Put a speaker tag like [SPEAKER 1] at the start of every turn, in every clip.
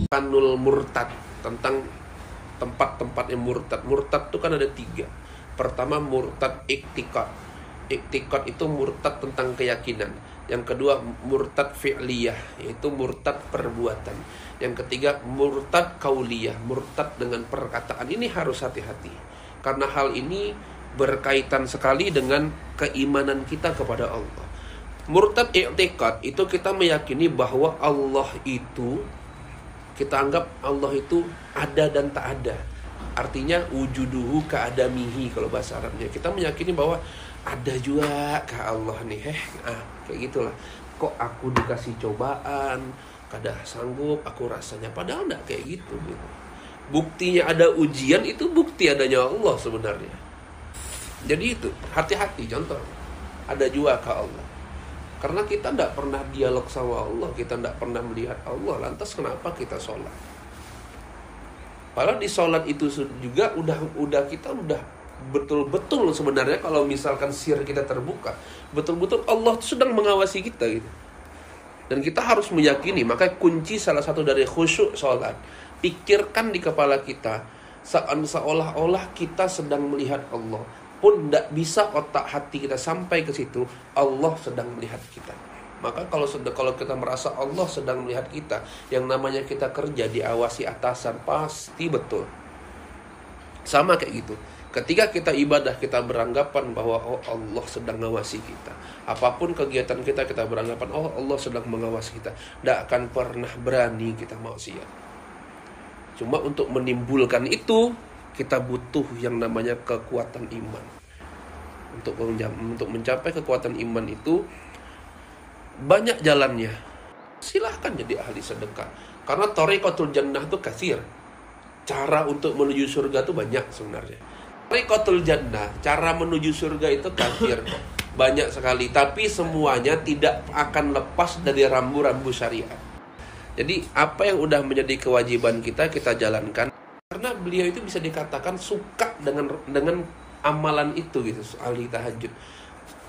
[SPEAKER 1] Kanul murtad, tentang tempat-tempat yang murtad. Murtad itu kan ada 3. Pertama murtad iktikad. Iktikad itu murtad tentang keyakinan. Yang kedua murtad fi'liyah, yaitu murtad perbuatan. Yang ketiga murtad kauliyah, murtad dengan perkataan. Ini harus hati-hati, karena hal ini berkaitan sekali dengan keimanan kita kepada Allah. Murtad i'tikad itu kita meyakini bahwa Allah itu, kita anggap Allah itu ada dan tak ada. Artinya wujuduhu ka'adamihi kalau bahasa Arabnya. Kita meyakini bahwa ada juga kah Allah nih, kayak gitulah. Kok aku dikasih cobaan, kada sanggup, aku rasanya, padahal enggak kayak gitu. Buktinya ada ujian itu bukti adanya Allah sebenarnya. Jadi itu, hati-hati. Contoh, ada juga kah Allah? Karena kita tidak pernah dialog sama Allah, kita tidak pernah melihat Allah, lantas kenapa kita sholat? Padahal di sholat itu juga kita udah betul-betul sebenarnya, kalau misalkan sir kita terbuka, betul-betul Allah sedang mengawasi kita gitu. Dan kita harus meyakini, maka kunci salah satu dari khusyuk sholat, pikirkan di kepala kita seolah-olah kita sedang melihat Allah. Pun tidak bisa otak hati kita sampai ke situ, Allah sedang melihat kita. Maka kalau kita merasa Allah sedang melihat kita, yang namanya kita kerja diawasi atasan, pasti betul. Sama kayak gitu. Ketika kita ibadah, kita beranggapan bahwa Allah sedang mengawasi kita. Apapun kegiatan kita beranggapan Allah sedang mengawasi kita. Tidak akan pernah berani kita maksiat. Cuma untuk menimbulkan itu, kita butuh yang namanya kekuatan iman. Untuk mencapai kekuatan iman itu banyak jalannya. Silahkan jadi ahli sedekah. Karena thariqatul jannah itu katsir. Cara untuk menuju surga itu banyak sebenarnya. Thariqatul jannah, cara menuju surga itu katsir. Banyak sekali, tapi semuanya tidak akan lepas dari rambu-rambu syariat. Jadi apa yang udah menjadi kewajiban kita jalankan. Karena beliau itu bisa dikatakan suka dengan amalan itu gitu, ahli tahajud.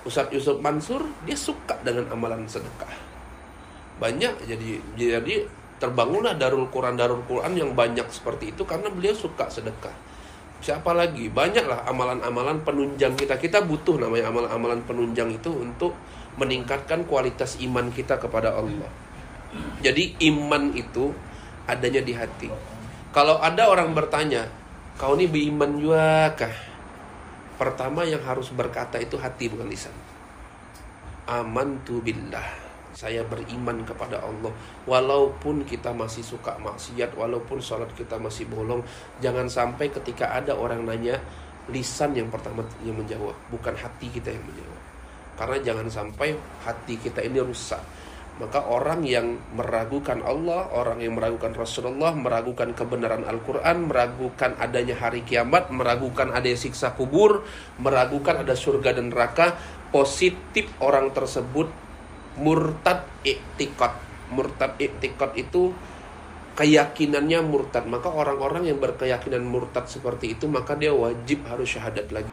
[SPEAKER 1] Ustadz Yusuf Mansur, dia suka dengan amalan sedekah. Banyak, jadi terbangunlah Darul Quran yang banyak seperti itu karena beliau suka sedekah. Siapa lagi? Banyaklah amalan-amalan penunjang kita. Kita butuh namanya amalan-amalan penunjang itu untuk meningkatkan kualitas iman kita kepada Allah. Jadi iman itu adanya di hati. Kalau ada orang bertanya, kau ini beriman juga kah? Pertama yang harus berkata itu hati, bukan lisan. Amantu billah, saya beriman kepada Allah. Walaupun kita masih suka maksiat, walaupun sholat kita masih bolong, jangan sampai ketika ada orang nanya, lisan yang pertama yang menjawab, bukan hati kita yang menjawab. Karena jangan sampai hati kita ini rusak. Maka orang yang meragukan Allah, orang yang meragukan Rasulullah, meragukan kebenaran Al-Quran, meragukan adanya hari kiamat, meragukan adanya siksa kubur, meragukan ada surga dan neraka, positif orang tersebut murtad i'tikad. Murtad i'tikad itu keyakinannya murtad. Maka orang-orang yang berkeyakinan murtad seperti itu, maka dia wajib harus syahadat lagi.